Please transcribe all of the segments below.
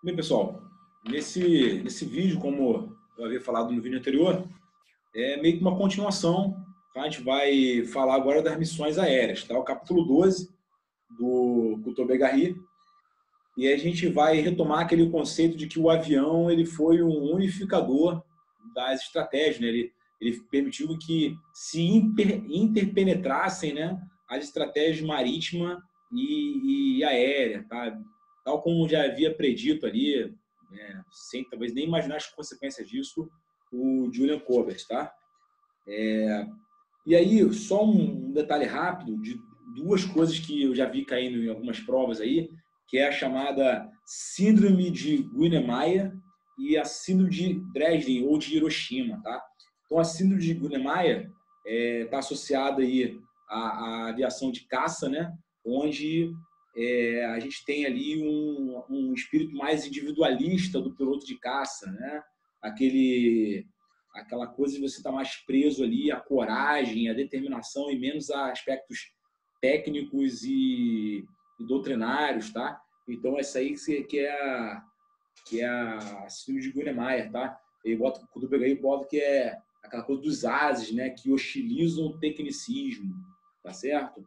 Bem, pessoal, nesse vídeo, como eu havia falado no vídeo anterior, é meio que uma continuação. Tá? A gente vai falar agora das missões aéreas, tá? O capítulo 12 do Couto-Bergarie, e a gente vai retomar aquele conceito de que o avião ele foi um unificador das estratégias, né? Ele permitiu que se interpenetrassem, né, as estratégias marítima e aérea, tá? Tal como já havia predito ali, né, sem talvez nem imaginar as consequências disso, o Julian Cobert, tá? E aí, só um detalhe rápido de duas coisas que eu já vi caindo em algumas provas aí, que é a chamada síndrome de Guiné-Maia e a síndrome de Dresden ou de Hiroshima, tá? Então, a síndrome de Guiné-Maia está associada aí à aviação de caça, né? Onde a gente tem ali um espírito mais individualista do piloto de caça, né? Aquela coisa de você estar mais preso ali à coragem, à determinação e menos a aspectos técnicos e doutrinários, tá? Então, essa aí que é a síndrome de Guiné-Maia, tá? Ele bota, quando eu peguei, bota que é aquela coisa dos ases, né? Que hostilizam o tecnicismo, tá certo?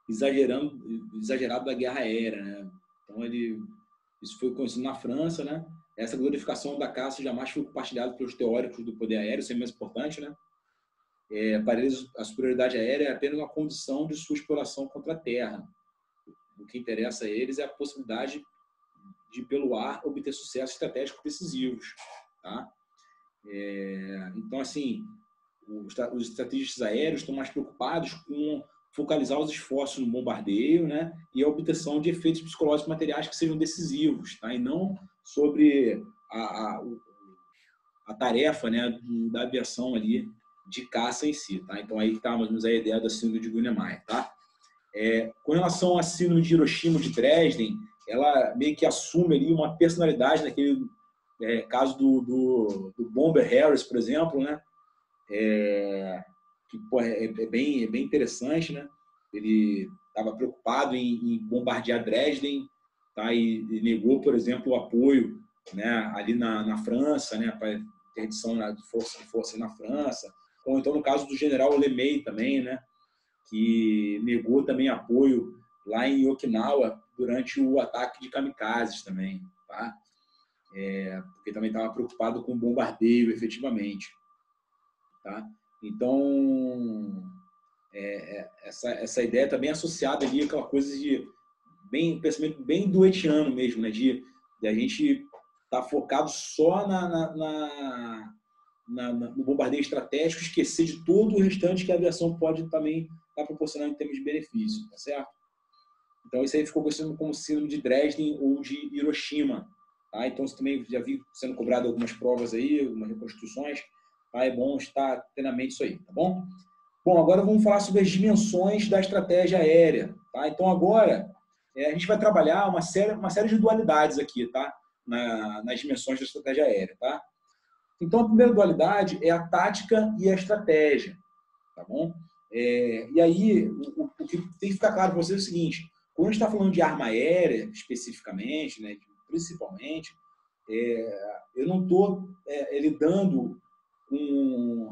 Exagerado da guerra aérea, né? Então, isso foi conhecido na França, né? Essa glorificação da caça jamais foi compartilhada pelos teóricos do poder aéreo, isso é mais importante, né? Para eles, a superioridade aérea é apenas uma condição de sua exploração contra a terra. O que interessa a eles é a possibilidade de, pelo ar, obter sucessos estratégicos decisivos, tá? Então, assim, os estrategistas aéreos estão mais preocupados com focalizar os esforços no bombardeio, né, e a obtenção de efeitos psicológicos materiais que sejam decisivos, tá, e não sobre a tarefa, né, da aviação ali de caça em si, tá? Então aí está mais ou menos a ideia da síndrome de Guiné-Maia, tá? Com relação à síndrome de Hiroshima de Dresden, ela meio que assume ali uma personalidade naquele caso do Bomber Harris, por exemplo, né? Que pô, bem interessante, né? Ele estava preocupado em bombardear Dresden, tá? E negou, por exemplo, o apoio, né? Ali na França, né? Para interdição de força na França. Ou então no caso do general LeMay também, né? Que negou também apoio lá em Okinawa durante o ataque de kamikazes também, tá? Porque também estava preocupado com o bombardeio, efetivamente, tá? Então, essa ideia está bem associada ali àquela coisa de pensamento bem duetiano mesmo, né? De a gente estar focado só no bombardeio estratégico, esquecer de todo o restante que a aviação pode também estar proporcionando em termos de benefício, tá certo? Então, isso aí ficou conhecido como síndrome de Dresden ou de Hiroshima. Tá? Então, isso também já vi sendo cobrado algumas provas aí, algumas reconstruções. Tá? É bom estar plenamente isso aí, tá bom? Bom, agora vamos falar sobre as dimensões da estratégia aérea. Tá? Então, agora, a gente vai trabalhar uma série de dualidades aqui, tá? Nas dimensões da estratégia aérea. Tá? Então, a primeira dualidade é a tática e a estratégia. Tá bom? E aí, o que tem que ficar claro para vocês é o seguinte: quando a gente está falando de arma aérea, especificamente, né, principalmente, eu não estou lidando com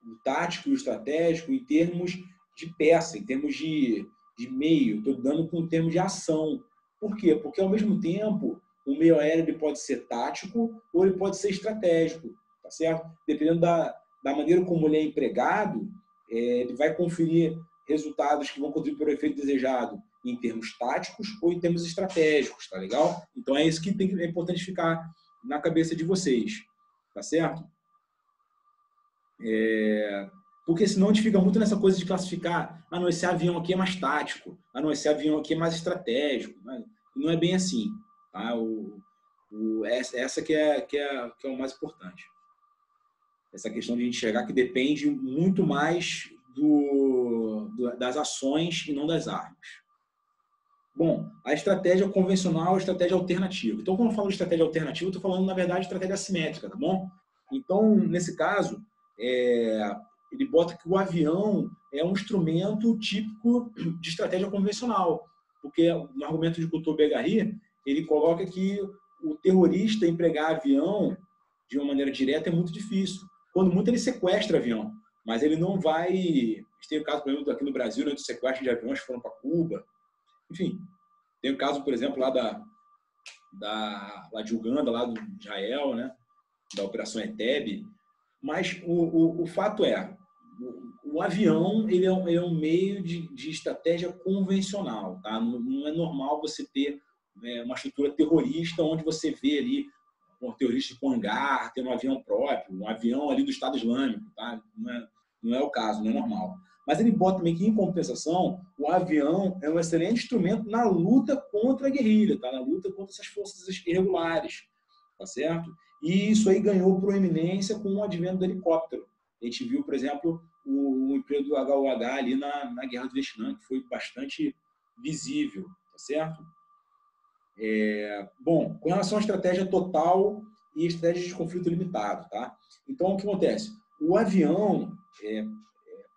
o tático e o estratégico em termos de peça, em termos de meio, estou lidando com o termo de ação. Por quê? Porque, ao mesmo tempo, o meio aéreo ele pode ser tático ou ele pode ser estratégico, tá certo? Dependendo da maneira como ele é empregado, ele vai conferir resultados que vão contribuir para o efeito desejado em termos táticos ou em termos estratégicos, tá legal? Então é isso que é importante ficar na cabeça de vocês, tá certo? Porque senão a gente fica muito nessa coisa de classificar, não, esse avião aqui é mais tático, não, esse avião aqui é mais estratégico, né? Não é bem assim, tá? Essa que é o mais importante. Essa questão de a gente enxergar que depende muito mais das ações e não das armas. Bom, a estratégia convencional e a estratégia alternativa. Então, quando eu falo de estratégia alternativa, eu estou falando, na verdade, de estratégia assimétrica, tá bom? Então, nesse caso, ele bota que o avião é um instrumento típico de estratégia convencional, porque no argumento de Couto-Bergarie, ele coloca que o terrorista empregar avião de uma maneira direta é muito difícil. Quando muito, ele sequestra avião, mas ele não vai... A gente tem o caso, por exemplo, aqui no Brasil, né, do sequestro de aviões que foram para Cuba. Enfim, tem o caso, por exemplo, lá de Uganda, lá do Israel, né, da Operação Entebbe. Mas o fato é, o avião ele é um meio de estratégia convencional. Tá? Não é normal você ter uma estrutura terrorista onde você vê ali um terrorista com hangar, tendo um avião próprio, um avião ali do Estado Islâmico. Tá? Não é o caso, não é normal. Mas ele bota também que, em compensação, o avião é um excelente instrumento na luta contra a guerrilha, tá? Na luta contra essas forças irregulares. Tá certo? E isso aí ganhou proeminência com o advento do helicóptero. A gente viu, por exemplo, o emprego do HUH ali na Guerra do Vietnã, que foi bastante visível. Tá certo? Bom, com relação à estratégia total e estratégia de conflito limitado. Tá? Então, o que acontece? O avião,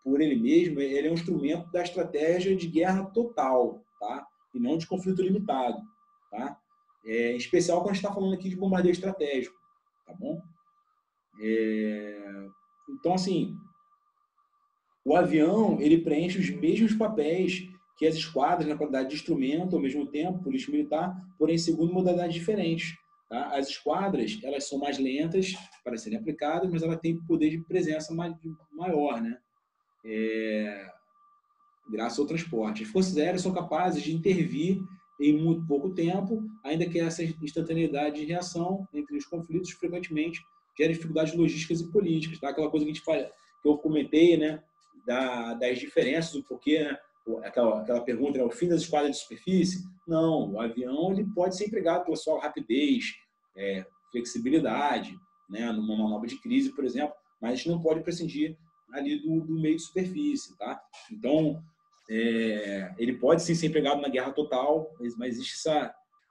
por ele mesmo, ele é um instrumento da estratégia de guerra total, tá? E não de conflito limitado. Tá? Em especial quando a gente está falando aqui de bombardeio estratégico. Tá bom? Então, assim, o avião ele preenche os mesmos papéis que as esquadras na qualidade de instrumento, ao mesmo tempo, polícia militar, porém segundo modalidades diferentes. Tá? As esquadras elas são mais lentas para serem aplicadas, mas elas têm poder de presença maior, né? Graças ao transporte. As forças aéreas são capazes de intervir em muito pouco tempo, ainda que essa instantaneidade de reação entre os conflitos frequentemente gera dificuldades logísticas e políticas. Tá? Aquela coisa que que eu comentei, né, das diferenças, do porquê, né, aquela pergunta, né, o fim das esquadras de superfície? Não, o avião ele pode ser empregado pela sua rapidez, flexibilidade, né, numa manobra de crise, por exemplo, mas a gente não pode prescindir ali do meio de superfície. Tá? Então, ele pode sim ser empregado na guerra total, mas existe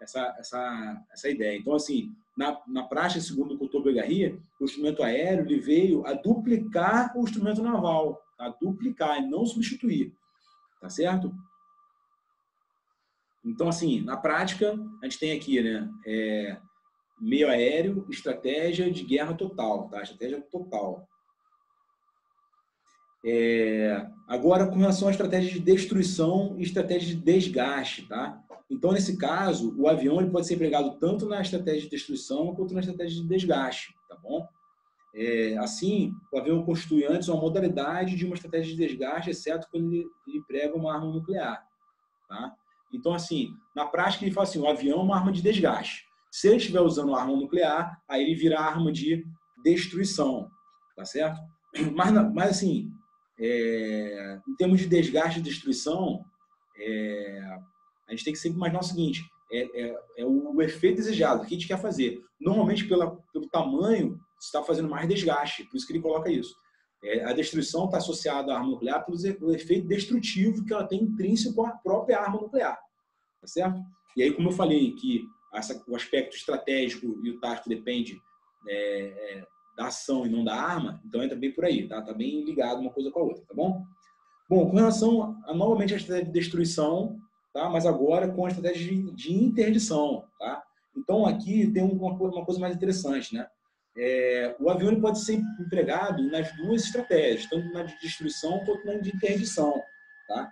essa ideia. Então, assim, na prática, segundo o Couto-Bergarie, o instrumento aéreo ele veio a duplicar o instrumento naval, a duplicar e não substituir. Tá certo? Então, assim, na prática, a gente tem aqui, né, meio aéreo, estratégia de guerra total, tá? Estratégia total. Agora, com relação à estratégia de destruição e estratégia de desgaste, tá? Então, nesse caso, o avião ele pode ser empregado tanto na estratégia de destruição quanto na estratégia de desgaste, tá bom? Assim, o avião constitui antes uma modalidade de uma estratégia de desgaste, exceto quando ele emprega uma arma nuclear, tá? Então, assim, na prática, ele fala assim, o avião é uma arma de desgaste. Se ele estiver usando uma arma nuclear, aí ele vira arma de destruição, tá certo? Mas assim, em termos de desgaste e destruição, a gente tem que sempre imaginar o seguinte, o efeito desejado, o que a gente quer fazer. Normalmente, pelo tamanho, você está fazendo mais desgaste, por isso que ele coloca isso. A destruição está associada à arma nuclear pelo efeito destrutivo que ela tem intrínseco à própria arma nuclear. Tá certo? E aí, como eu falei, que o aspecto estratégico e o tático depende da ação e não da arma, então entra bem por aí, tá? Tá bem ligado uma coisa com a outra, tá bom? Bom, com relação novamente à estratégia de destruição, tá? Mas agora com a estratégia de interdição, tá? Então aqui tem uma coisa mais interessante, né? O avião ele pode ser empregado nas duas estratégias, tanto na de destruição quanto na de interdição, tá?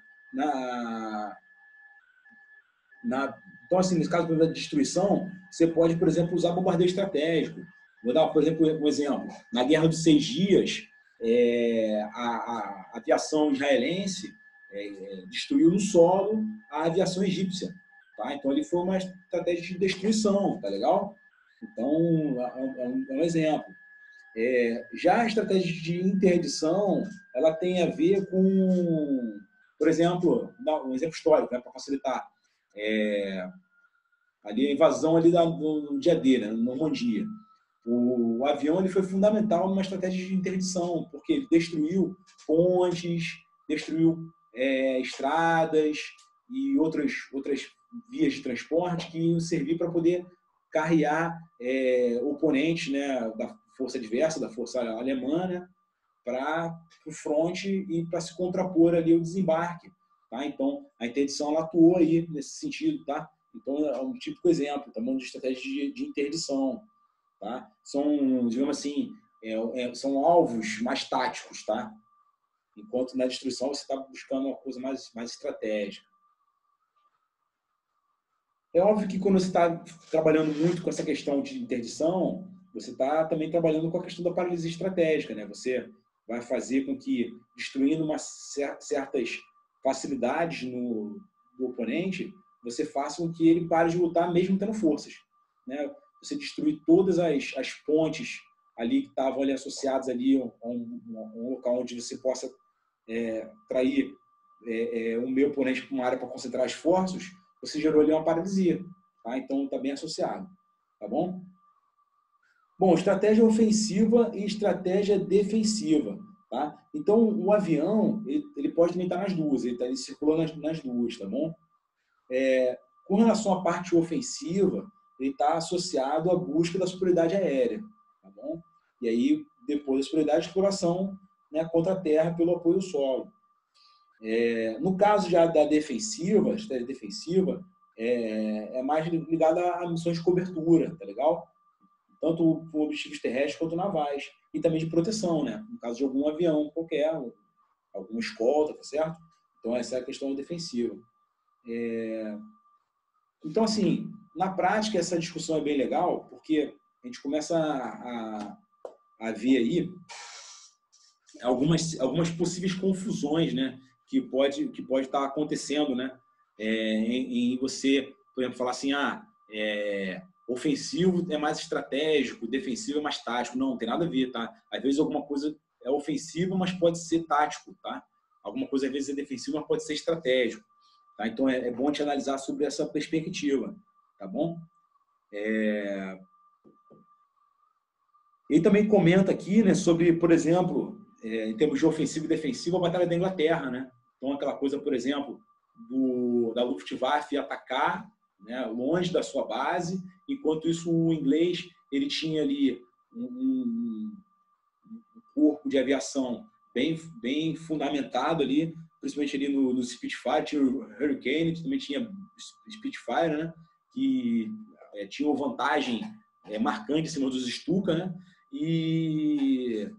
Então, assim, nesse caso da destruição, você pode, por exemplo, usar bombardeio estratégico. Vou dar, por exemplo, um exemplo. Na Guerra dos 6 Dias, a aviação israelense destruiu no solo a aviação egípcia. Tá? Então, ali foi uma estratégia de destruição, tá legal? Então, é um exemplo. Já a estratégia de interdição, ela tem a ver com, por exemplo, um exemplo histórico, né, para facilitar. Ali a invasão ali no dia D, né, na Normandia. O avião ele foi fundamental numa estratégia de interdição, porque ele destruiu pontes, destruiu estradas e outras vias de transporte que iam servir para poder carrear oponentes, né, da força adversa, da força alemã, para o fronte e para se contrapor ali ao desembarque tá? Então, a interdição ela atuou aí nesse sentido, tá? Então, é um típico exemplo, tá bom? De estratégia de interdição, tá? São, digamos assim, são alvos mais táticos, tá? Enquanto na destruição você está buscando uma coisa mais estratégica. É óbvio que quando você está trabalhando muito com essa questão de interdição, você está também trabalhando com a questão da paralisia estratégica, né? Você vai fazer com que, destruindo certas facilidades do oponente, você faça com que ele pare de lutar mesmo tendo forças, né? Você destruir todas as pontes ali que estavam ali associadas ali a um local onde você possa trair o meu oponente para uma área para concentrar esforços, você gerou ali uma paralisia, tá? Então está bem associado, tá bom? Bom, estratégia ofensiva e estratégia defensiva, tá? Então o avião ele pode também estar nas duas, ele circula nas duas, tá bom? Com relação à parte ofensiva, ele está associado à busca da superioridade aérea, tá bom? E aí depois da superioridade, a exploração, né, contra a terra pelo apoio ao solo. No caso já da defensiva, estratégia defensiva, é mais ligada a missões de cobertura, tá legal? Tanto por objetivos terrestres quanto navais. E também de proteção, né? No caso de algum avião qualquer, alguma escolta, tá certo? Então essa é a questão defensiva. Então, assim, na prática essa discussão é bem legal, porque a gente começa a ver aí algumas possíveis confusões, né? Que pode estar acontecendo, né? Em você, por exemplo, falar assim, ofensivo é mais estratégico, defensivo é mais tático. Não tem nada a ver, tá? Às vezes alguma coisa é ofensiva, mas pode ser tático, tá? Alguma coisa às vezes é defensiva, mas pode ser estratégico, tá? Então é bom te analisar sobre essa perspectiva, tá bom? Ele também comenta aqui, né, sobre, por exemplo, em termos de ofensivo e defensivo, a Batalha da Inglaterra, né? Então, aquela coisa, por exemplo, da Luftwaffe atacar, né, longe da sua base, enquanto isso o inglês ele tinha ali um corpo de aviação bem fundamentado ali, principalmente ali no Spitfire, tinha o Hurricane, que também tinha Spitfire, né, que tinha vantagem marcante em cima dos Stuka, né, e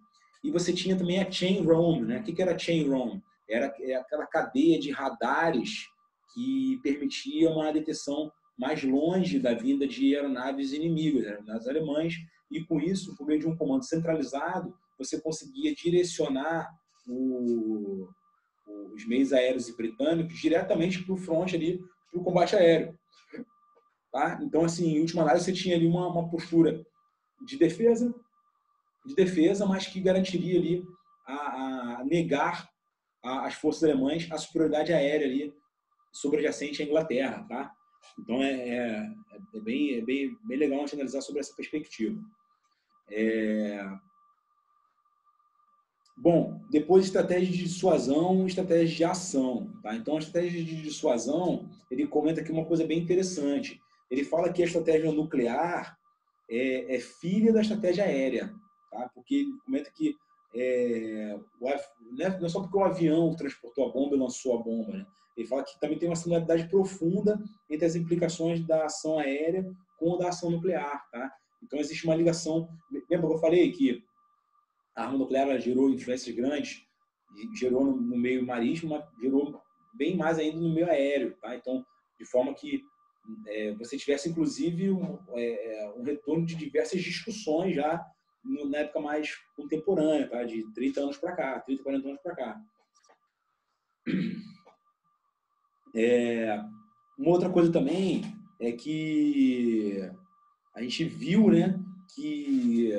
você tinha também a Chain Roam, né? O que era a Chain Roam? Era aquela cadeia de radares que permitia uma detecção mais longe da vinda de aeronaves inimigas, aeronaves alemãs, e com isso, por meio de um comando centralizado, você conseguia direcionar os meios aéreos britânicos diretamente para o front ali, para o combate aéreo. Tá? Então, assim, em última análise, você tinha ali uma postura de defesa, mas que garantiria ali a negar às forças alemãs a superioridade aérea ali sobrejacente à Inglaterra, tá? Então é bem legal a gente analisar sobre essa perspectiva. Bom, depois estratégia de dissuasão e estratégia de ação, tá? Então a estratégia de dissuasão, ele comenta aqui uma coisa bem interessante. Ele fala que a estratégia nuclear é filha da estratégia aérea, tá? Porque ele comenta que não é só porque o avião transportou a bomba e lançou a bomba, né? Ele fala que também tem uma similaridade profunda entre as implicações da ação aérea com a da ação nuclear, tá? Então existe uma ligação. Lembra que eu falei que a arma nuclear gerou influências grandes, gerou no meio marítimo, mas gerou bem mais ainda no meio aéreo, tá? Então, de forma que você tivesse, inclusive, um retorno de diversas discussões já na época mais contemporânea, tá? De 30 anos para cá, 30, 40 anos para cá. Uma outra coisa também é que a gente viu, né, que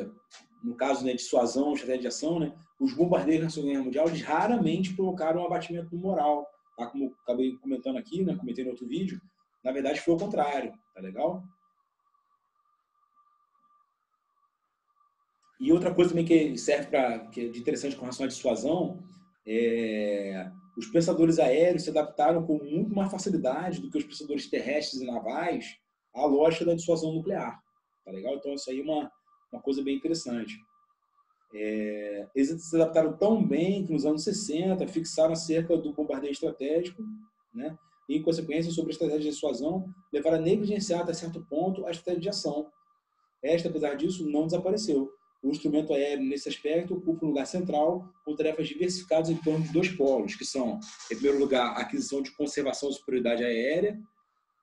no caso, né, de dissuasão, estratégia de ação, né, os bombardeiros na Segunda Guerra Mundial eles raramente provocaram um abatimento do moral, tá? Como eu acabei comentando aqui, né, comentei no outro vídeo, na verdade foi o contrário, tá legal? E outra coisa também que serve que é de interessante com relação à dissuasão, os pensadores aéreos se adaptaram com muito mais facilidade do que os pensadores terrestres e navais à lógica da dissuasão nuclear, tá legal? Então isso aí é uma coisa bem interessante. Eles se adaptaram tão bem que nos anos 60 fixaram acerca do bombardeio estratégico, né? E, em consequência, sobre a estratégia de dissuasão, levaram a negligenciar até certo ponto a estratégia de ação. Esta, apesar disso, não desapareceu. O instrumento aéreo, nesse aspecto, ocupa um lugar central, com tarefas diversificadas em torno de dois polos, que são, em primeiro lugar, a aquisição de conservação de superioridade aérea,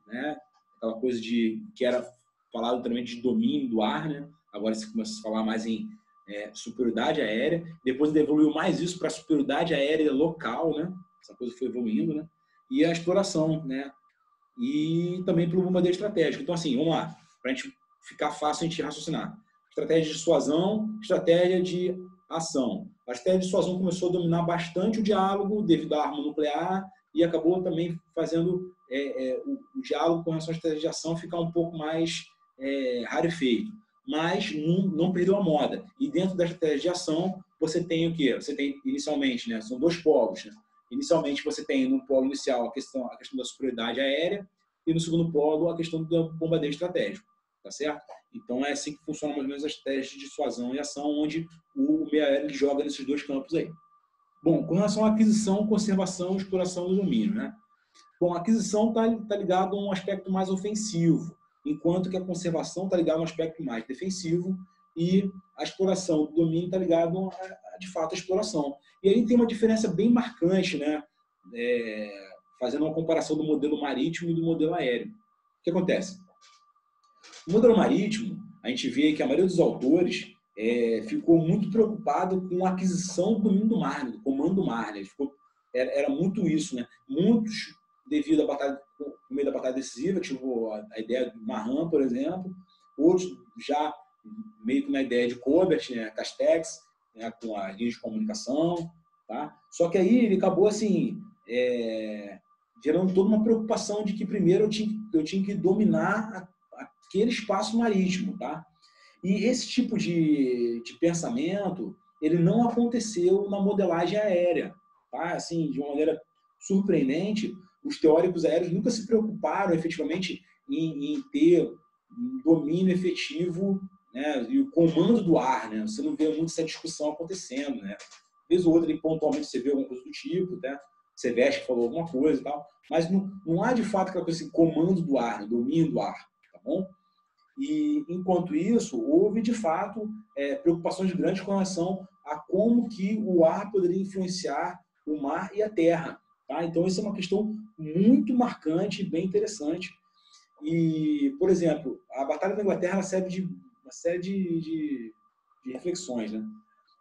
né? Aquela coisa que era falado também de domínio do ar, né? Agora se começa a falar mais em superioridade aérea. Depois ele evoluiu mais isso para superioridade aérea local, né? Essa coisa foi evoluindo, né? E a exploração, né? E também para o bombardeio estratégico. Então, assim, vamos lá, para a gente ficar fácil a gente raciocinar. Estratégia de dissuasão, estratégia de ação. A estratégia de dissuasão começou a dominar bastante o diálogo devido à arma nuclear e acabou também fazendo o diálogo com relação à estratégia de ação ficar um pouco mais rarefeito. Mas não perdeu a moda. E dentro da estratégia de ação, você tem o quê? Você tem, inicialmente, né, são dois polos, né? Inicialmente, você tem no polo inicial a questão da superioridade aérea e no segundo polo a questão do bombardeio estratégico, tá certo? Então, é assim que funciona mais ou menos as estratégias de dissuasão e ação, onde o meio aéreo joga nesses dois campos aí. Bom, com relação à aquisição, conservação, exploração e domínio, né? Bom, a aquisição está ligada a um aspecto mais ofensivo, enquanto que a conservação está ligada a um aspecto mais defensivo e a exploração, o domínio está ligado de fato, à exploração. E aí tem uma diferença bem marcante, né? Fazendo uma comparação do modelo marítimo e do modelo aéreo. O que acontece? No modelo marítimo, a gente vê que a maioria dos autores ficou muito preocupado com a aquisição do domínio do mar, do comando do mar. Né? Era muito isso, né? Muitos, devido à batalha, no meio da batalha decisiva, tipo a ideia do Mahan, por exemplo, outros já meio que na ideia de Colbert, né? Castex, né? Com a linha de comunicação, tá? Só que aí ele acabou assim gerando toda uma preocupação de que primeiro eu tinha que dominar aquele espaço marítimo, tá? E esse tipo de pensamento, ele não aconteceu na modelagem aérea, tá? Assim, de uma maneira surpreendente, os teóricos aéreos nunca se preocuparam efetivamente em ter um domínio efetivo, né? E o comando do ar, né? Você não vê muito essa discussão acontecendo, né? Vez ou outra, pontualmente, você vê alguma coisa do tipo, né? Você veste que falou alguma coisa e tal, mas não há de fato aquela coisa assim, comando do ar, domínio do ar, tá bom? E, enquanto isso, houve, de fato, preocupações grandes com relação a como que o ar poderia influenciar o mar e a terra. Tá? Então, isso é uma questão muito marcante e bem interessante. E, por exemplo, a Batalha da Inglaterra serve de uma série de reflexões. Né?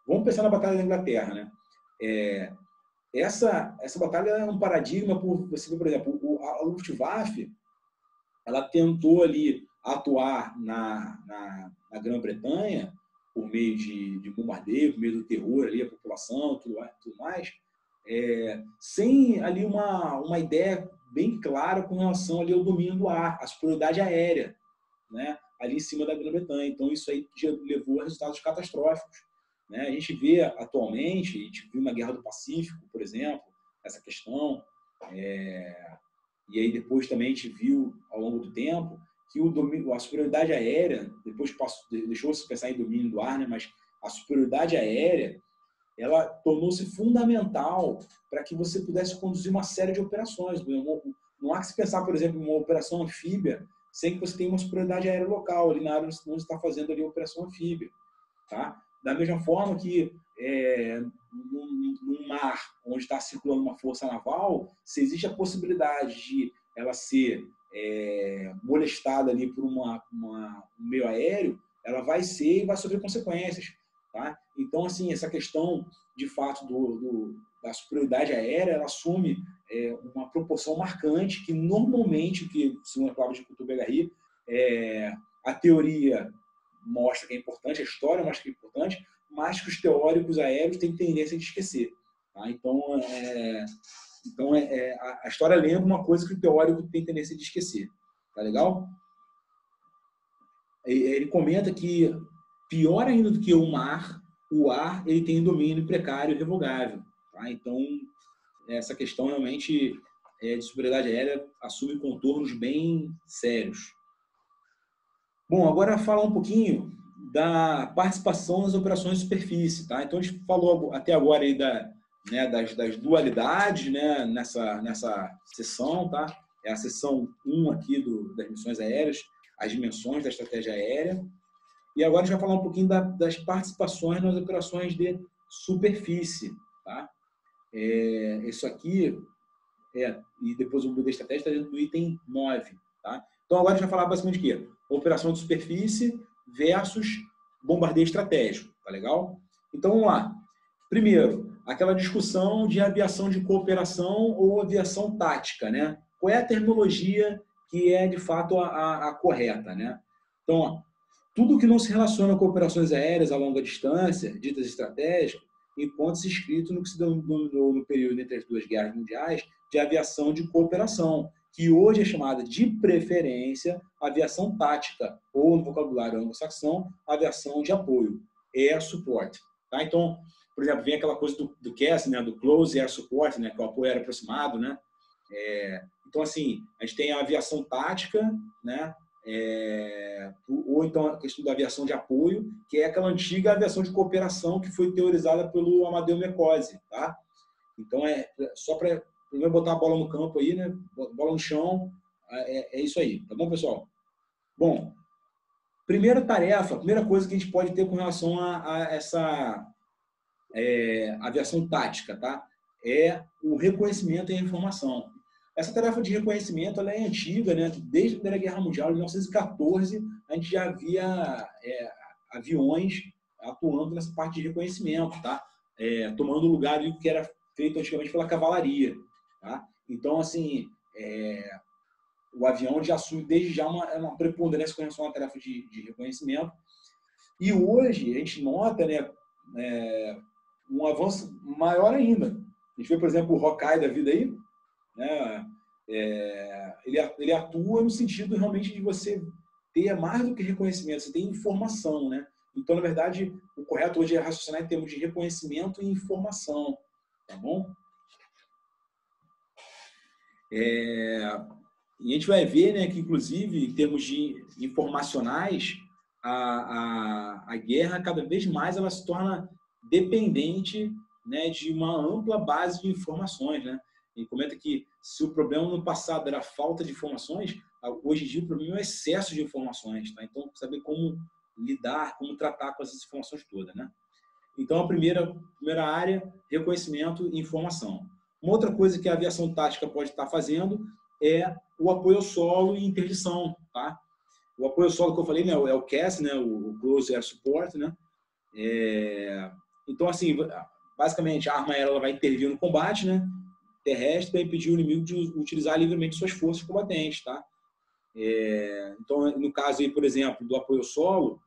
Vamos pensar na Batalha da Inglaterra. Né? Essa batalha é um paradigma, você vê, por exemplo, a Luftwaffe, ela tentou ali atuar na Grã-Bretanha por meio de bombardeio, por meio do terror ali, a população, tudo mais, sem ali uma ideia bem clara com relação ali ao domínio do ar, a superioridade aérea, né, ali em cima da Grã-Bretanha. Então, isso aí levou a resultados catastróficos. Né? A gente vê atualmente, a gente viu na Guerra do Pacífico, por exemplo, essa questão, e aí depois também a gente viu, ao longo do tempo, que a superioridade aérea, depois deixou-se de pensar em domínio do ar, né? Mas a superioridade aérea, ela tornou-se fundamental para que você pudesse conduzir uma série de operações. Não há que se pensar, por exemplo, em uma operação anfíbia sem que você tenha uma superioridade aérea local, ali na área onde você está fazendo ali a operação anfíbia. Tá? Da mesma forma que num mar onde está circulando uma força naval, se existe a possibilidade de ela ser molestada ali por um meio aéreo, ela vai ser e vai sofrer consequências. Tá? Então, assim, essa questão, de fato, da superioridade aérea, ela assume uma proporção marcante que, normalmente, segundo a palavra de Couto-Bergarie, a teoria mostra que é importante, a história mostra que é importante, mas que os teóricos aéreos têm tendência de esquecer. Tá? Então, a história lembra uma coisa que o teórico tem tendência de esquecer. Tá legal? Ele comenta que, pior ainda do que o ar ele tem domínio precário e revogável. Tá? Então, essa questão realmente de superioridade aérea assume contornos bem sérios. Bom, agora falar um pouquinho da participação nas operações de superfície. Tá? Então, a gente falou até agora aí das dualidades, né, nessa sessão. Tá? É a sessão 1 aqui das missões aéreas, as dimensões da estratégia aérea. E agora a gente vai falar um pouquinho das participações nas operações de superfície. Tá? Isso aqui, e depois o da estratégia está dentro do item 9. Tá? Então agora a gente vai falar basicamente o quê? Operação de superfície versus bombardeio estratégico. Tá legal? Então vamos lá. Primeiro, aquela discussão de aviação de cooperação ou aviação tática. Né? Qual é a terminologia que é de fato a correta? Né? Então, ó, tudo que não se relaciona com operações aéreas a longa distância, ditas estratégicas, encontra-se escrito no que se denominou no período entre as duas guerras mundiais de aviação de cooperação, que hoje é chamada de preferência aviação tática, ou no vocabulário anglo-saxão, aviação de apoio, air support. Tá? Então, por exemplo, vem aquela coisa do CAS, né, do Close Air Support, né, que é o apoio aéreo aproximado. Né? Então, assim, a gente tem a aviação tática, né? Ou então a questão da aviação de apoio, que é aquela antiga aviação de cooperação que foi teorizada pelo Amadeu Mecozzi. Tá? Então, só para primeiro botar a bola no campo aí, né? Bola no chão, é isso aí. Tá bom, pessoal? Bom, primeira tarefa, primeira coisa que a gente pode ter com relação a essa aviação tática, tá? É o reconhecimento e a informação. Essa tarefa de reconhecimento ela é antiga, né? Desde a Primeira Guerra Mundial, em 1914, a gente já havia aviões atuando nessa parte de reconhecimento, tá? Tomando o lugar ali que era feito antigamente pela cavalaria. Tá? Então, assim, o avião já assume desde já uma preponderância com relação à tarefa de reconhecimento. E hoje a gente nota, né, um avanço maior ainda. A gente vê, por exemplo, o Hawkeye da vida aí, né, ele atua no sentido realmente de você ter mais do que reconhecimento, você tem informação. Né? Então, na verdade, o correto hoje é raciocinar em termos de reconhecimento e informação. Tá bom? E a gente vai ver, né, que, inclusive, em termos de informacionais, a guerra, cada vez mais, ela se torna dependente, né, de uma ampla base de informações. Né? E comenta que se o problema no passado era a falta de informações, hoje em dia o problema é o excesso de informações. Tá? Então, saber como lidar, como tratar com essas informações todas. Né? Então, a primeira área, reconhecimento e informação. Uma outra coisa que a aviação tática pode estar fazendo é o apoio ao solo e interdição. Tá? O apoio ao solo que eu falei, né, é o CAS, né, o Close Air Support. Né? Então, assim, basicamente, a arma aérea ela vai intervir no combate, né, terrestre para impedir o inimigo de utilizar livremente suas forças combatentes. Tá? Então, no caso, aí, por exemplo, do apoio ao solo,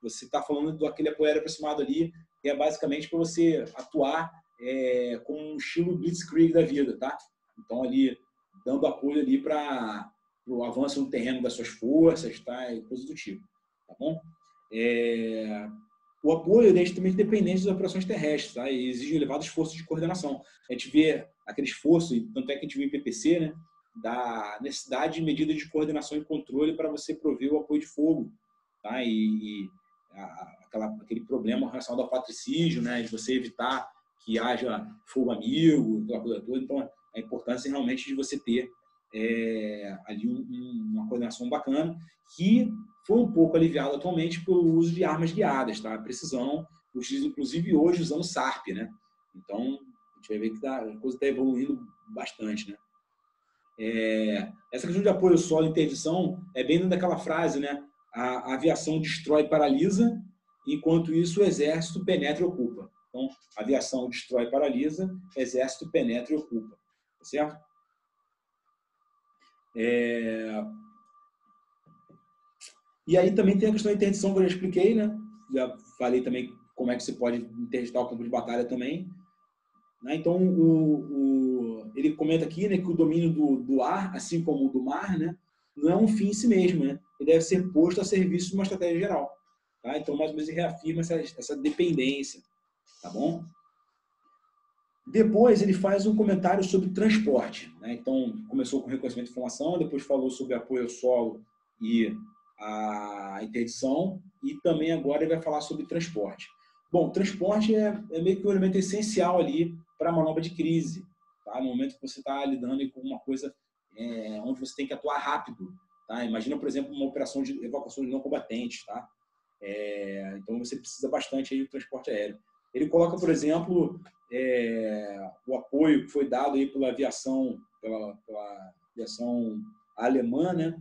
você está falando daquele apoio aéreo aproximado ali, que é basicamente para você atuar com um estilo blitzkrieg da vida, tá? Então, ali, dando apoio ali para o avanço no terreno das suas forças, tá? E coisas do tipo, tá bom? O apoio é extremamente dependente das operações terrestres, tá? E exige um elevado esforço de coordenação. A gente vê aquele esforço, tanto é que a gente viu em PPC, né? Da necessidade de medidas de coordenação e controle para você prover o apoio de fogo, tá? Aquele problema relacionado ao patricídio, né? De você evitar que haja fogo amigo, aquela coisa toda. Então, a importância realmente de você ter ali uma coordenação bacana, que foi um pouco aliviado atualmente pelo uso de armas guiadas, tá? Precisão, inclusive hoje usando SARP, né? Então, a gente vai ver que a coisa está evoluindo bastante, né? Essa questão de apoio ao solo e interdição é bem dentro daquela frase, né? A aviação destrói e paralisa, enquanto isso o exército penetra e ocupa. Então, a aviação destrói e paralisa, o exército penetra e ocupa. Tá certo? E aí também tem a questão da interdição que eu já expliquei, né? Já falei também como é que você pode interditar o campo de batalha também. Então, ele comenta aqui, né, que o domínio do ar, assim como o do mar, né, não é um fim em si mesmo. Né? Ele deve ser posto a serviço de uma estratégia geral. Tá? Então, mais ou menos, ele reafirma essa dependência. Tá bom? Depois, ele faz um comentário sobre transporte. Né? Então, começou com reconhecimento de informação, depois falou sobre apoio ao solo e a interdição, e também agora ele vai falar sobre transporte. Bom, transporte é meio que um elemento essencial ali para a manobra de crise, tá? No momento que você está lidando com uma coisa onde você tem que atuar rápido, tá? Imagina, por exemplo, uma operação de evacuação de não combatentes, tá? Então você precisa bastante aí do transporte aéreo. Ele coloca, por exemplo, o apoio que foi dado aí pela aviação alemã, né,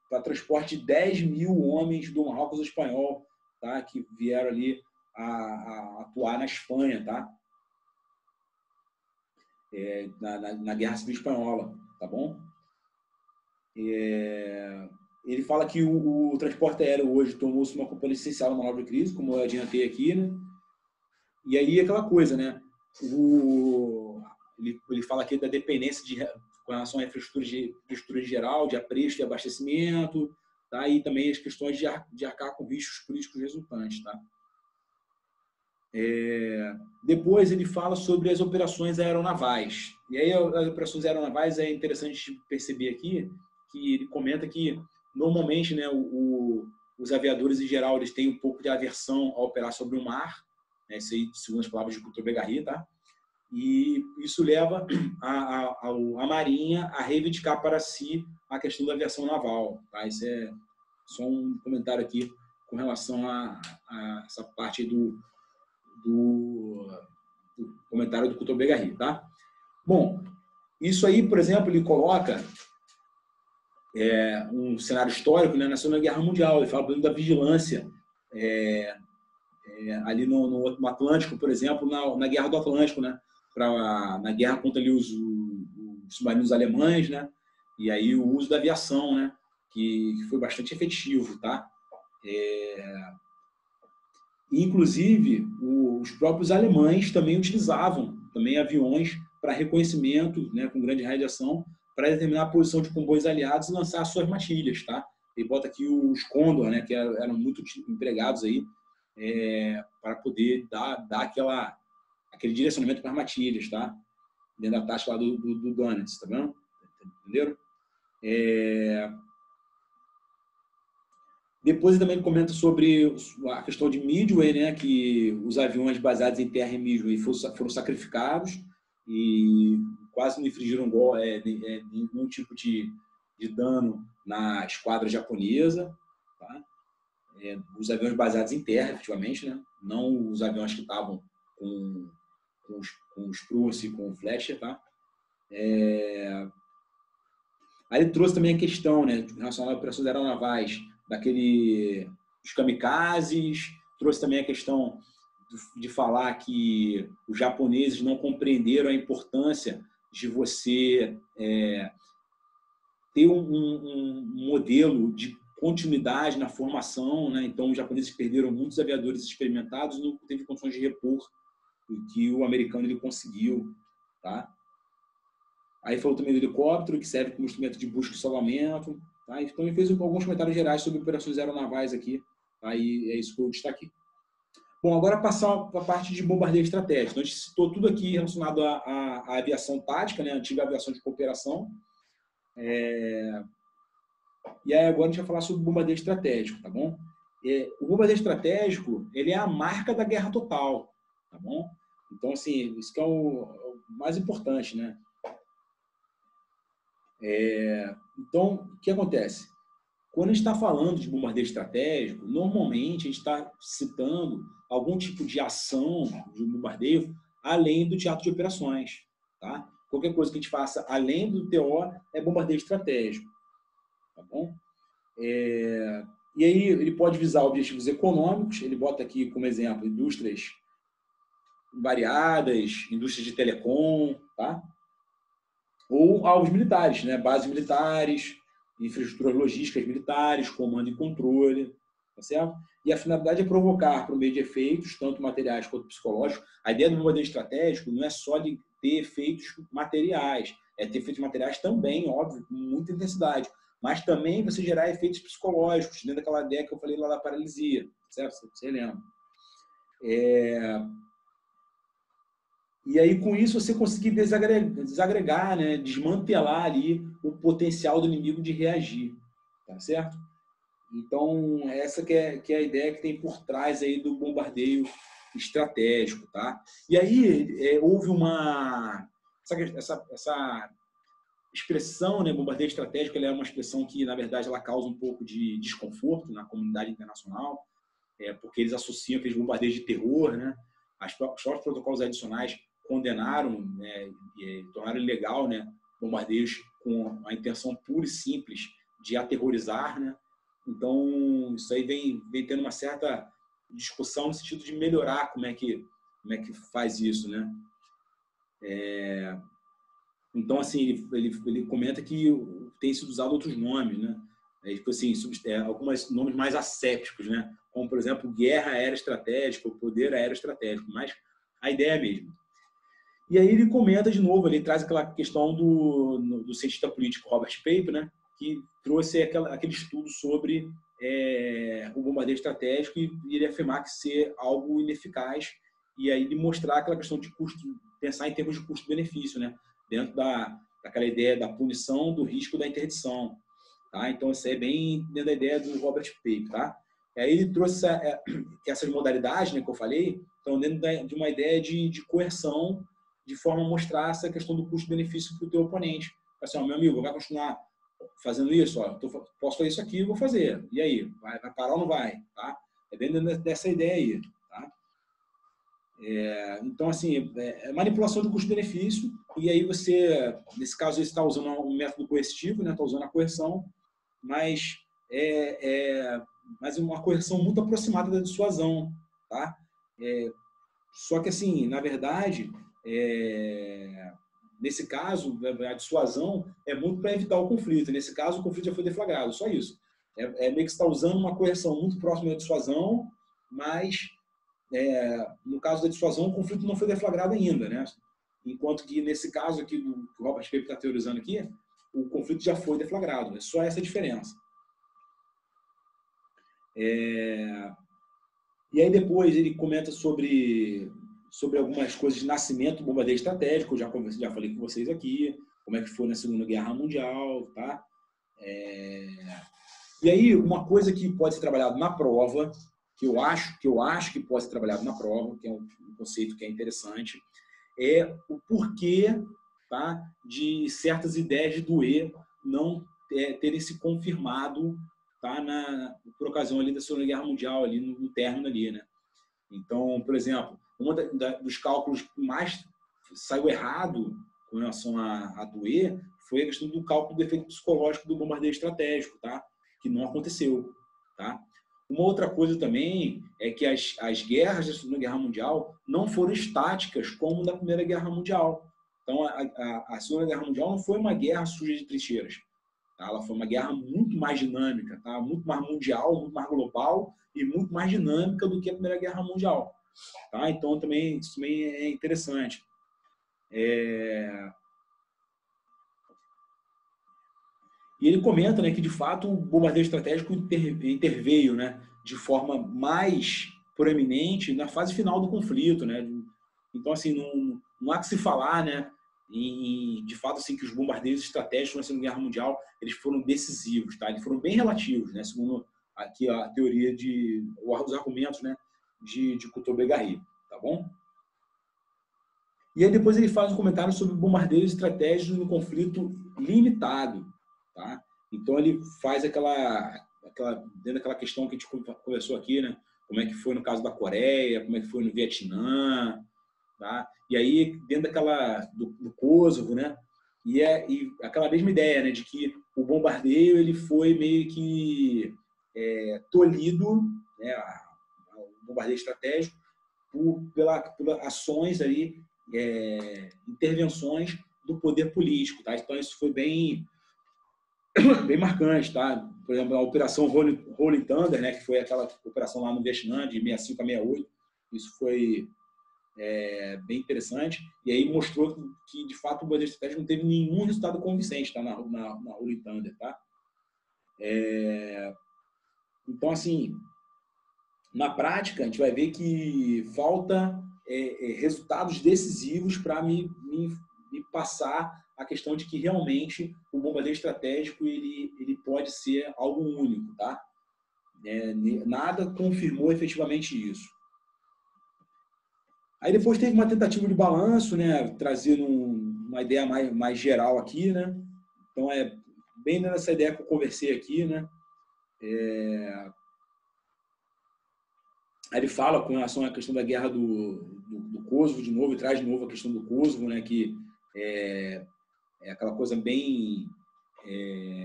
para transporte de 10 mil homens do Marrocos espanhol, tá, que vieram ali a atuar na Espanha, tá? Na Guerra Civil Espanhola, tá bom? Ele fala que o transporte aéreo hoje tornou-se uma componente essencial na manobra de crise, como eu adiantei aqui, né? E aí aquela coisa, né? Ele fala aqui da dependência com relação à infraestrutura em geral, de apreço e abastecimento, tá? E também as questões de arcar com riscos políticos resultantes, tá? Depois ele fala sobre as operações aeronavais. E aí as operações aeronavais é interessante perceber aqui que ele comenta que normalmente, né, os aviadores em geral eles têm um pouco de aversão a operar sobre o mar, né, isso aí segundo as palavras de Couto Begarry, tá? E isso leva a Marinha a reivindicar para si a questão da aviação naval, tá? Isso é só um comentário aqui com relação a essa parte do comentário do Couto Begarry, tá? Bom, isso aí, por exemplo, ele coloca um cenário histórico, né, na Segunda Guerra Mundial. Ele fala, por exemplo, da vigilância ali no Atlântico, por exemplo, na Guerra do Atlântico, né, na guerra contra ali os submarinos alemães, né, e aí o uso da aviação, né, que foi bastante efetivo, tá? Inclusive, os próprios alemães também utilizavam também aviões para reconhecimento, né, com grande radiação, para determinar a posição de comboios aliados e lançar suas matilhas, tá? Ele bota aqui os Condor, né, que eram muito empregados aí para poder dar aquele direcionamento para as matilhas, tá? Dentro da taxa lá do Donitz, tá vendo? Entenderam? Depois ele também comenta sobre a questão de Midway, né, que os aviões baseados em terra em Midway foram sacrificados e quase não infringiram nenhum tipo de dano na esquadra japonesa, tá? Os aviões baseados em terra, efetivamente, né? Não os aviões que estavam com os Spruce e com o Fletcher, tá? Aí ele trouxe também a questão, né, relacionada a operações aeronavais, os kamikazes, trouxe também a questão de falar que os japoneses não compreenderam a importância de você ter um modelo de continuidade na formação, né? Então os japoneses perderam muitos aviadores experimentados e não teve condições de repor o que o americano ele conseguiu, tá? Aí falou também do helicóptero, que serve como instrumento de busca e salvamento, tá? Então ele fez alguns comentários gerais sobre operações aeronavais aqui, tá? E é isso que eu destaquei. Bom, agora passar para a parte de bombardeio estratégico. Então, a gente citou tudo aqui relacionado à aviação tática, né? A antiga aviação de cooperação. E aí agora a gente vai falar sobre bombardeio estratégico, tá bom? O bombardeio estratégico, ele é a marca da guerra total, tá bom? Então, assim, isso que é o mais importante, né? Então, o que acontece? Quando a gente está falando de bombardeio estratégico, normalmente a gente está citando algum tipo de ação de bombardeio além do teatro de operações, tá? Qualquer coisa que a gente faça além do TO é bombardeio estratégico, tá bom? E aí ele pode visar objetivos econômicos, ele bota aqui como exemplo indústrias variadas, indústrias de telecom, tá? Ou alvos militares, né? Bases militares, infraestruturas logísticas militares, comando e controle, tá certo? E a finalidade é provocar, por meio de efeitos, tanto materiais quanto psicológicos. A ideia do bombardeio estratégico não é só de ter efeitos materiais, é ter efeitos materiais também, óbvio, com muita intensidade, mas também você gerar efeitos psicológicos, dentro daquela ideia que eu falei lá da paralisia, certo? Você lembra? E aí, com isso, você conseguir desagregar, né? Desmantelar ali o potencial do inimigo de reagir. tá certo? Então, essa que é a ideia que tem por trás aí do bombardeio estratégico, tá? E aí houve essa expressão, né, bombardeio estratégico, ela é uma expressão que, na verdade, ela causa um pouco de desconforto na comunidade internacional, porque eles associam aqueles bombardeios de terror, né? Os próprios protocolos adicionais condenaram, né, e tornaram ilegal, né, bombardeios com a intenção pura e simples de aterrorizar, né? Então, isso aí vem tendo uma certa discussão no sentido de melhorar como é que faz isso, né? Então, assim, ele comenta que tem sido usado outros nomes, né? Tipo assim, alguns nomes mais assépticos, né? Como, por exemplo, guerra aeroestratégica, ou poder aeroestratégico, mas a ideia é a mesma. E aí ele comenta de novo, ele traz aquela questão do cientista político Robert Pape, né? Que trouxe aquele estudo sobre o bombardeio estratégico e ele afirmar que ser algo ineficaz e aí ele mostrar aquela questão de custo, pensar em termos de custo-benefício, né? Dentro daquela ideia da punição, do risco da interdição, tá? Então isso é bem dentro da ideia do Robert Pape, tá? E aí ele trouxe essas modalidades, né, que eu falei, então dentro de uma ideia de coerção, de forma a mostrar essa questão do custo-benefício para o teu oponente. Assim, ó, meu amigo, vai continuar fazendo isso? Ó, posso fazer isso aqui, eu vou fazer. E aí, vai parar ou não vai? Tá? É bem dentro dessa ideia aí. Tá? Então, assim, é manipulação do custo-benefício, e aí você, nesse caso, você está usando um método coercitivo, né? Está usando a coerção, mas mas uma coerção muito aproximada da dissuasão. Tá? Só que, assim, na verdade, nesse caso, a dissuasão é muito para evitar o conflito. Nesse caso, o conflito já foi deflagrado, só isso. Meio que você está usando uma coerção muito próxima da dissuasão, mas, no caso da dissuasão, o conflito não foi deflagrado ainda, né? Enquanto que, nesse caso aqui, que o Robert Pape está teorizando aqui, o conflito já foi deflagrado. É só essa a diferença. E aí depois ele comenta sobre algumas coisas de nascimento do bombardeio estratégico, eu já falei com vocês aqui, como é que foi na Segunda Guerra Mundial, tá? E aí uma coisa que pode ser trabalhado na prova, que eu acho que pode ser trabalhado na prova, que é um conceito que é interessante, é o porquê, tá, de certas ideias de Douhet não terem se confirmado, tá, por ocasião ali da Segunda Guerra Mundial, ali no término ali, né? Então, por exemplo, dos cálculos que mais saiu errado com relação a Douhet foi a questão do cálculo do efeito psicológico do bombardeio estratégico, tá? Que não aconteceu, tá? Uma outra coisa também é que as guerras da Segunda Guerra Mundial não foram estáticas como da Primeira Guerra Mundial. Então, a Segunda Guerra Mundial não foi uma guerra suja de trincheiras. Tá? Ela foi uma guerra muito mais dinâmica, tá? Muito mais mundial, muito mais global e muito mais dinâmica do que a Primeira Guerra Mundial. Tá? Então, isso também é interessante. E ele comenta, né, que, de fato, o bombardeio estratégico interveio, né, de forma mais proeminente na fase final do conflito. Né? Então, assim, não há que se falar, né, de fato, assim, que os bombardeios estratégicos na Segunda Guerra Mundial eles foram decisivos. Tá? Eles foram bem relativos, né, segundo aqui a teoria os argumentos, né, de Couto-Begary. Tá bom? E aí depois ele faz um comentário sobre bombardeios estratégicos no conflito limitado. Tá? Então ele faz dentro daquela questão que a gente conversou aqui, né? Como é que foi no caso da Coreia, como é que foi no Vietnã, tá? E aí dentro do Kosovo, né? E aquela mesma ideia, né, de que o bombardeio ele foi meio que tolhido, né, o bombardeio estratégico por ações aí, intervenções do poder político, tá? Então isso foi bem marcante, tá? Por exemplo, a Operação Rolling Thunder, né, que foi aquela operação lá no Vietnã de 65 a 68, isso foi bem interessante, e aí mostrou que de fato o bombardeio estratégico não teve nenhum resultado convincente, tá? Na Rolling Thunder, tá? Então, assim, na prática, a gente vai ver que falta resultados decisivos para me passar a questão de que realmente o bombardeio estratégico ele pode ser algo único, tá? Nada confirmou efetivamente isso. Aí depois teve uma tentativa de balanço, né, trazendo uma ideia mais geral aqui, né? Então bem nessa ideia que eu conversei aqui, né? Aí ele fala com relação à questão da guerra do Kosovo de novo, e traz de novo a questão do Kosovo, né, que é aquela coisa bem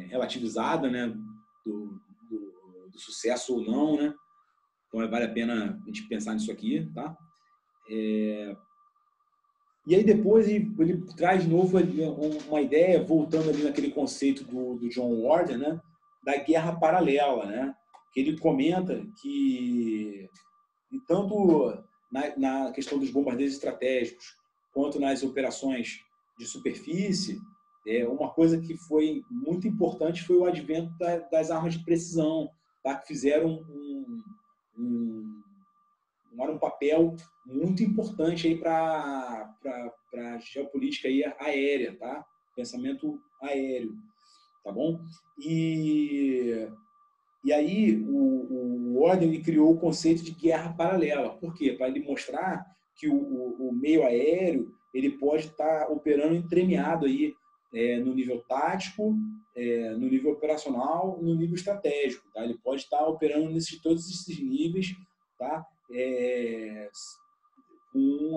relativizada, né, do sucesso ou não, né? Então vale a pena a gente pensar nisso aqui, tá? E aí depois ele traz de novo uma ideia, voltando ali naquele conceito do John Warden, né, da guerra paralela, né? Que ele comenta que tanto na questão dos bombardeios estratégicos quanto nas operações de superfície, uma coisa que foi muito importante foi o advento das armas de precisão, tá? Que fizeram um papel muito importante aí para a geopolítica aí aérea, tá? Pensamento aéreo, tá bom? E aí o Warden ele criou o conceito de guerra paralela. Por quê? Para ele mostrar que o meio aéreo ele pode estar operando entremeado aí no nível tático, no nível operacional, no nível estratégico, tá? Ele pode estar operando todos esses níveis, tá?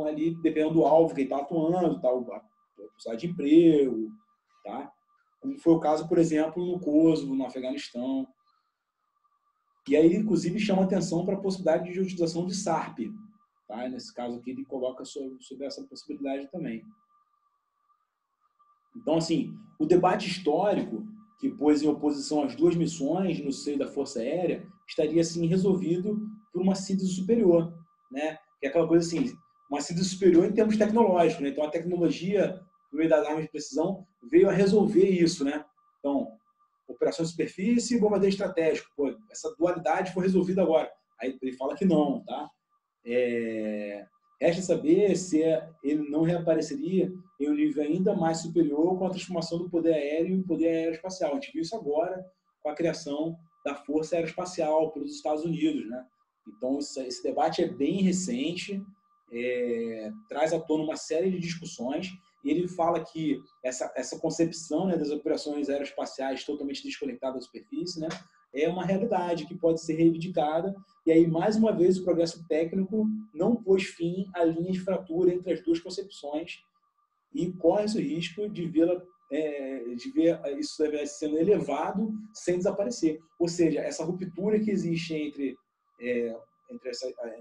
Ali dependendo do alvo que ele está atuando, tá? A possibilidade de emprego, tá? Como foi o caso, por exemplo, no Kosovo, no Afeganistão. E aí, inclusive, chama atenção para a possibilidade de utilização de SARP. Tá? Nesse caso aqui, ele coloca sobre essa possibilidade também. Então, assim, o debate histórico que pôs em oposição as duas missões no seio da Força Aérea estaria, assim, resolvido por uma síntese superior, né? Que é aquela coisa assim, uma síntese superior em termos tecnológicos, né? Então, a tecnologia, no meio das armas de precisão, veio a resolver isso, né? Então, operação de superfície e bombardeio estratégico. Pô, essa dualidade foi resolvida agora. Aí ele fala que não, tá? Resta saber se ele não reapareceria em um nível ainda mais superior com a transformação do poder aéreo em poder aeroespacial. A gente viu isso agora com a criação da Força Aeroespacial pelos Estados Unidos, né? Então, esse debate é bem recente, traz à tona uma série de discussões, e ele fala que essa concepção, né, das operações aeroespaciais totalmente desconectadas da superfície, né, é uma realidade que pode ser reivindicada, e aí, mais uma vez, o progresso técnico não pôs fim à linha de fratura entre as duas concepções e corre esse risco de ver isso sendo elevado sem desaparecer. Ou seja, essa ruptura que existe entre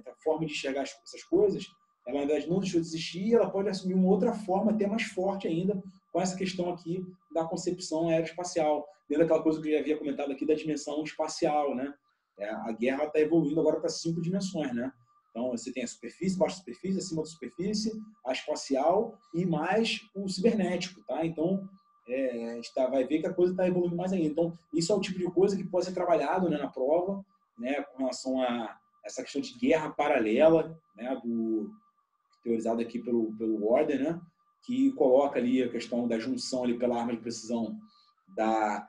a forma de enxergar essas coisas, ela, na verdade, não deixou de existir e ela pode assumir uma outra forma até mais forte ainda com essa questão aqui da concepção aeroespacial. Dentro daquela coisa que eu já havia comentado aqui da dimensão espacial, né? A guerra está evoluindo agora para 5 dimensões, né? Então, você tem a superfície, baixa superfície, acima da superfície, a espacial e mais o cibernético, tá? Então, a gente vai ver que a coisa está evoluindo mais ainda. Então, isso é o tipo de coisa que pode ser trabalhado, né, na prova, né, com relação a essa questão de guerra paralela, né, teorizado aqui pelo Warden, né, que coloca ali a questão da junção ali pela arma de precisão da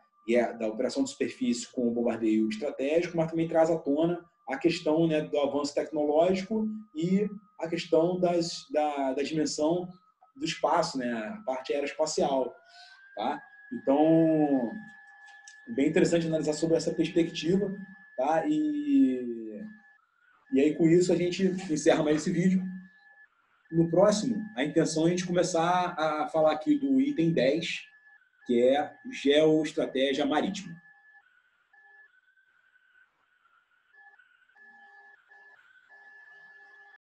operação de superfície com o bombardeio estratégico, mas também traz à tona a questão, né, do avanço tecnológico e a questão da dimensão do espaço, né, a parte aeroespacial. Tá? Então, bem interessante analisar sobre essa perspectiva. Tá? E aí, com isso, a gente encerra mais esse vídeo. No próximo, a intenção é a gente começar a falar aqui do item 10, que é geoestratégia marítima.